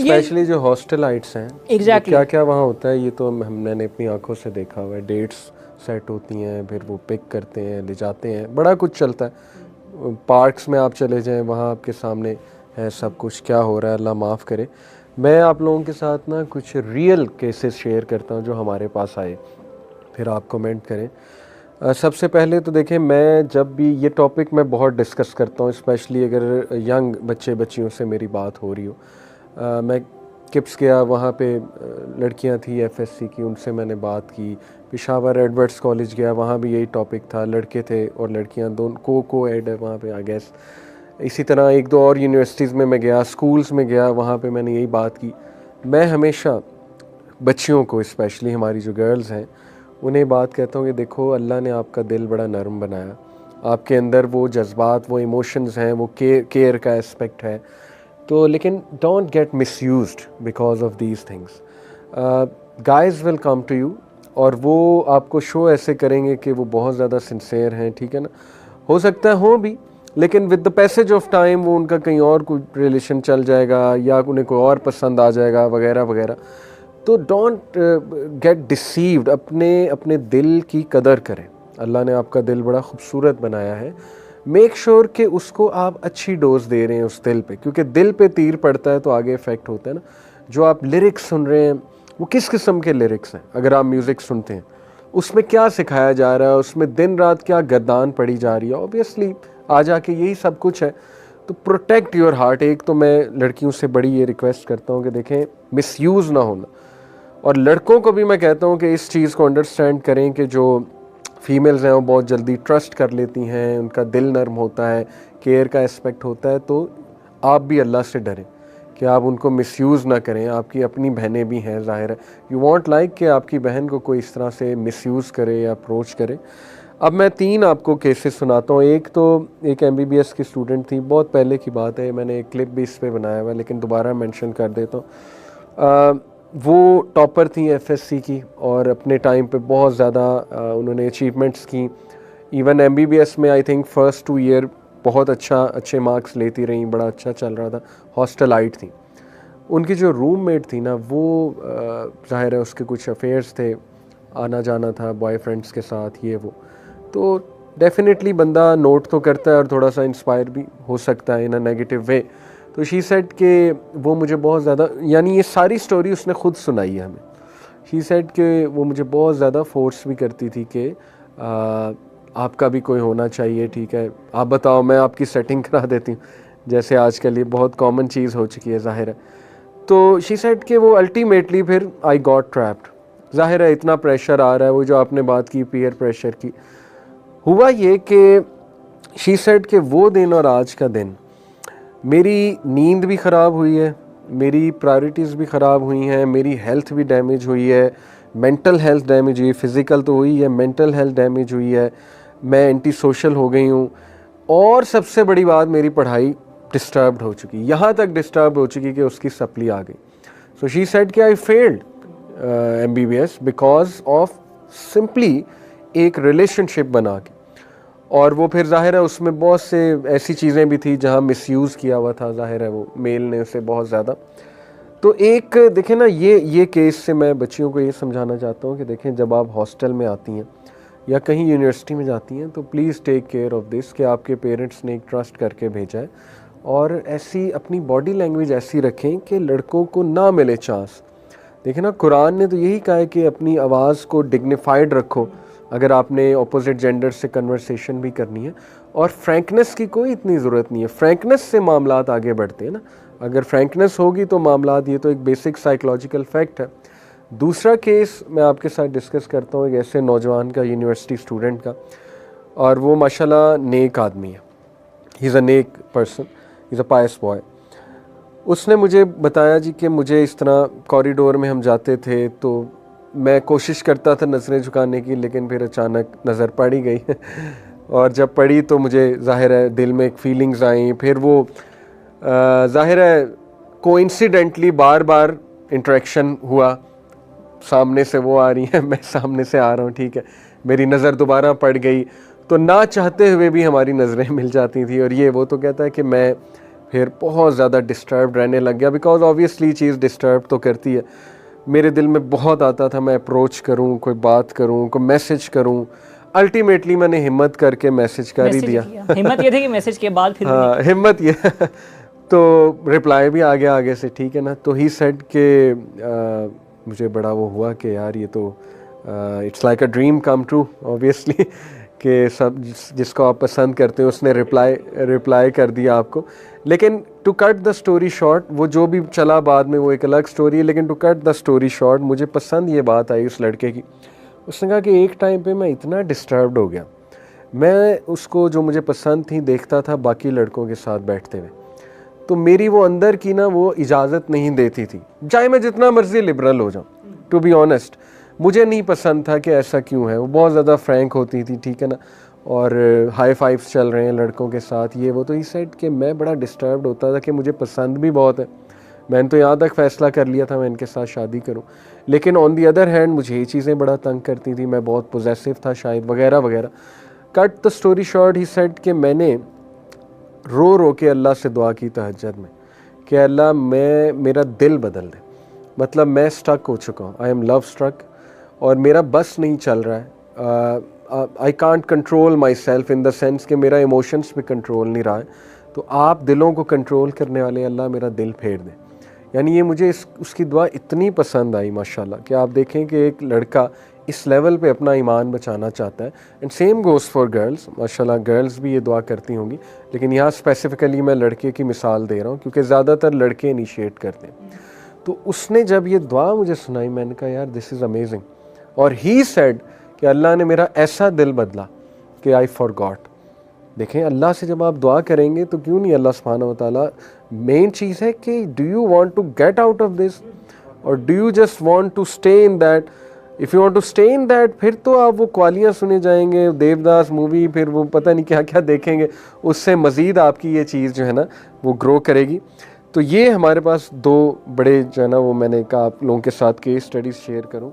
ये स्पेशली जो हॉस्टलाइट्स हैं, एग्जैक्टली क्या क्या वहाँ होता है ये तो हमने अपनी आंखों से देखा हुआ है। डेट्स सेट होती हैं, फिर वो पिक करते हैं, ले जाते हैं, बड़ा कुछ चलता है। पार्क्स में आप चले जाएं, वहाँ आपके सामने है सब कुछ क्या हो रहा है, अल्लाह माफ़ करे। मैं आप लोगों के साथ ना कुछ रियल केसेस शेयर करता हूँ जो हमारे पास आए, फिर आप कमेंट करें। सबसे पहले तो देखें, मैं जब भी ये टॉपिक मैं बहुत डिस्कस करता हूँ, स्पेशली अगर यंग बच्चियों से मेरी बात हो रही हो। मैं किप्स गया, वहाँ पे लड़कियाँ थी एफएससी की, उनसे मैंने बात की। पेशावर एडवर्ड्स कॉलेज गया, वहाँ भी यही टॉपिक था, लड़के थे और लड़कियाँ दोनों को एड है वहाँ पे आई गेस। इसी तरह एक दो और यूनिवर्सिटीज़ में मैं गया, स्कूल्स में गया, वहाँ पे मैंने यही बात की। मैं हमेशा बच्चियों को, स्पेशली हमारी जो गर्ल्स हैं, उन्हें बात कहता हूँ कि देखो, अल्लाह ने आपका दिल बड़ा नरम बनाया, आपके अंदर वो जज्बात, वो इमोशंस हैं, वो केयर का एस्पेक्ट है, तो लेकिन don't get misused because of these things. Guys will come to you और वो आपको शो ऐसे करेंगे कि वो बहुत ज़्यादा सिंसेयर हैं, ठीक है ना। हो सकता है हो भी, लेकिन with the passage of time वो उनका कहीं और कोई रिलेशन चल जाएगा या उन्हें कोई और पसंद आ जाएगा वगैरह वगैरह। तो डोंट गेट डिसीव्ड, अपने दिल की कदर करें। अल्लाह ने आपका दिल बड़ा खूबसूरत बनाया है, मेक श्योर कि उसको आप अच्छी डोज दे रहे हैं उस दिल पे, क्योंकि दिल पे तीर पड़ता है तो आगे इफ़ेक्ट होता है ना। जो आप लिरिक्स सुन रहे हैं वो किस किस्म के लिरिक्स हैं, अगर आप म्यूज़िक सुनते हैं उसमें क्या सिखाया जा रहा है, उसमें दिन रात क्या गर्दान पड़ी जा रही है, ऑब्वियसली आ जाके यही सब कुछ है। तो प्रोटेक्ट योर हार्ट। एक तो मैं लड़कियों से बड़ी ये रिक्वेस्ट करता हूँ कि देखें, मिसयूज़ ना होना, और लड़कों को भी मैं कहता हूँ कि इस चीज़ को अंडरस्टैंड करें कि जो फीमेल्स हैं वो बहुत जल्दी ट्रस्ट कर लेती हैं, उनका दिल नर्म होता है, केयर का एस्पेक्ट होता है। तो आप भी अल्लाह से डरें कि आप उनको मिसयूज़ ना करें। आपकी अपनी बहनें भी हैं, ज़ाहिर है यू वांट लाइक कि आपकी बहन को कोई इस तरह से मिसयूज़ करे या अप्रोच करे। अब मैं 3 आपको केसेस सुनाता हूँ। एक तो एक MBBS की स्टूडेंट थी, बहुत पहले की बात है, मैंने एक क्लिप भी इस पर बनाया हुआ है लेकिन दोबारा मेंशन कर देता हूँ। वो टॉपर थी FSC की और अपने टाइम पे बहुत ज़्यादा उन्होंने अचीवमेंट्स की। इवन MBBS में आई थिंक फर्स्ट 2 ईयर बहुत अच्छे मार्क्स लेती रहीं, बड़ा अच्छा चल रहा था। हॉस्टलाइट थी। उनकी जो रूममेट थी ना, वो ज़ाहिर है उसके कुछ अफेयर्स थे, आना जाना था बॉयफ्रेंड्स के साथ, ये वो। तो डेफिनेटली बंदा नोट तो करता है और थोड़ा सा इंस्पायर भी हो सकता है इन अ नेगेटिव वे। तो शी सेड कि वो मुझे बहुत ज़्यादा, यानी ये सारी स्टोरी उसने खुद सुनाई है हमें। शी सेड कि वो मुझे बहुत ज़्यादा फोर्स भी करती थी कि आपका भी कोई होना चाहिए, ठीक है, आप बताओ, मैं आपकी सेटिंग करा देती हूँ, जैसे आजकल ये बहुत कॉमन चीज़ हो चुकी है, ज़ाहिर है। तो शी सेड कि वो अल्टीमेटली फिर आई गॉट ट्रैप्ड। ज़ाहिर है इतना प्रेशर आ रहा है, वो जो आपने बात की पीयर प्रेशर की, हुआ ये कि शी सेड कि वो दिन और आज का दिन मेरी नींद भी ख़राब हुई है, मेरी प्रायोरिटीज़ भी ख़राब हुई हैं, मेरी हेल्थ भी डैमेज हुई है, मेंटल हेल्थ डैमेज हुई, फ़िज़िकल तो हुई है, मेंटल हेल्थ डैमेज हुई है, मैं एंटी सोशल हो गई हूँ, और सबसे बड़ी बात, मेरी पढ़ाई डिस्टर्ब्ड हो चुकी, यहाँ तक डिस्टर्ब हो चुकी कि उसकी सप्ली आ गई। सो शी सेड कि I failed MBBS because of simply एक रिलेशनशिप बना के। और वो फिर ज़ाहिर है उसमें बहुत से ऐसी चीज़ें भी थी जहाँ मिसयूज़ किया हुआ था, ज़ाहिर है वो मेल ने उसे बहुत ज़्यादा। तो एक देखें ना, ये केस से मैं बच्चियों को ये समझाना चाहता हूँ कि देखें, जब आप हॉस्टल में आती हैं या कहीं यूनिवर्सिटी में जाती हैं तो please take care of this कि आपके पेरेंट्स ने एक ट्रस्ट करके भेजा है, और ऐसी अपनी बॉडी लैंग्वेज ऐसी रखें कि लड़कों को ना मिले चांस। देखिए ना, कुरान ने तो यही कहा है कि अपनी आवाज़ को डिग्निफाइड रखो अगर आपने अपोजिट जेंडर से कन्वर्सेशन भी करनी है, और फ्रैंकनेस की कोई इतनी ज़रूरत नहीं है। फ्रैंकनेस से मामलात आगे बढ़ते हैं ना, अगर फ्रैंकनेस होगी तो मामलात, ये तो एक बेसिक साइकोलॉजिकल फैक्ट है। दूसरा केस मैं आपके साथ डिस्कस करता हूँ एक ऐसे नौजवान का, यूनिवर्सिटी स्टूडेंट का, और वो माशाल्लाह नेक आदमी है, ही इज़ अ नेक person, he is a pious boy. उसने मुझे बताया जी कि मुझे इस तरह कॉरिडोर में हम जाते थे तो मैं कोशिश करता था नज़रें झुकाने की, लेकिन फिर अचानक नज़र पड़ ही गई और जब पड़ी तो मुझे ज़ाहिर है दिल में एक फीलिंग्स आई। फिर वो ज़ाहिर है कोइंसिडेंटली बार बार इंटरेक्शन हुआ, सामने से वो आ रही है, मैं सामने से आ रहा हूँ, ठीक है, मेरी नज़र दोबारा पड़ गई, तो ना चाहते हुए भी हमारी नज़रें मिल जाती थी। और ये वो तो कहता है कि मैं फिर बहुत ज़्यादा डिस्टर्ब रहने लग गया, बिकॉज ऑब्वियसली चीज़ डिस्टर्ब तो करती है। मेरे दिल में बहुत आता था मैं अप्रोच करूं, कोई बात करूं, कोई मैसेज करूं। अल्टीमेटली मैंने हिम्मत करके मैसेज कर ही दिया। हिम्मत ये थी कि मैसेज के बाद फिर हाँ, हिम्मत ये तो रिप्लाई भी आ गया आगे से, ठीक है ना। तो ही सेड के मुझे बड़ा वो हुआ कि यार ये तो it's like a dream come true obviously कि सब जिसको आप पसंद करते हो उसने रिप्लाई कर दिया आपको। लेकिन to cut the story short, वो जो भी चला बाद में वो एक अलग स्टोरी है, लेकिन to cut the story short, मुझे पसंद ये बात आई उस लड़के की। उसने कहा कि एक टाइम पे मैं इतना डिस्टर्ब्ड हो गया, मैं उसको जो मुझे पसंद थी देखता था बाकी लड़कों के साथ बैठते हुए, तो मेरी वो अंदर की ना वो इजाज़त नहीं देती थी, चाहे मैं जितना मर्जी लिबरल हो जाऊँ। टू बी ऑनेस्ट मुझे नहीं पसंद था कि ऐसा क्यों है। वो बहुत ज़्यादा फ्रैंक होती थी, ठीक है ना, और हाई फाइव्स चल रहे हैं लड़कों के साथ, ये वो। तो इस साइड के मैं बड़ा डिस्टर्ब्ड होता था कि मुझे पसंद भी बहुत है, मैंने तो यहाँ तक फ़ैसला कर लिया था मैं इनके साथ शादी करूँ। लेकिन ऑन दी अदर हैंड मुझे ये चीज़ें बड़ा तंग करती थी, मैं बहुत पोजेसिव था शायद, वगैरह वगैरह। Cut the story short, he said कि मैंने रो रो के अल्लाह से दुआ की तहज्जुद में कि अल्लाह मेरा दिल बदल दे। मतलब मैं स्टक हो चुका हूँ, आई एम लव स्ट्रक, और मेरा बस नहीं चल रहा है। I can't control my self in the sense कि मेरा इमोशंस पे कंट्रोल नहीं रहा है। तो आप दिलों को कंट्रोल करने वाले अल्लाह मेरा दिल फेर दे। यानी ये मुझे उसकी दुआ इतनी पसंद आई माशाल्लाह कि आप देखें कि एक लड़का इस लेवल पे अपना ईमान बचाना चाहता है। And same goes for girls, माशाल्लाह गर्ल्स भी ये दुआ करती होंगी, लेकिन यहाँ स्पेसिफ़िकली मैं लड़के की मिसाल दे रहा हूँ क्योंकि ज़्यादातर लड़के इनिशिएट करते हैं। तो उसने जब ये दुआ मुझे सुनाई, मैंने कहा यार दिस इज़ अमेजिंग। और ही सेड कि अल्लाह ने मेरा ऐसा दिल बदला कि आई फॉरगॉट। देखें, अल्लाह से जब आप दुआ करेंगे तो क्यों नहीं, अल्लाह सुब्हानहू व तआला, मेन चीज़ है कि do you want to get out of this और do you just want to stay in that. If you want to stay in that, फिर तो आप वो क्वालियाँ सुने जाएंगे, देवदास मूवी, फिर वो पता नहीं क्या क्या देखेंगे, उससे मज़ीद आपकी ये चीज़ जो है ना वो ग्रो करेगी। तो ये हमारे पास दो बड़े जो है ना वो मैंने कहा आप लोगों के साथ केस स्टडीज़ शेयर करूँ।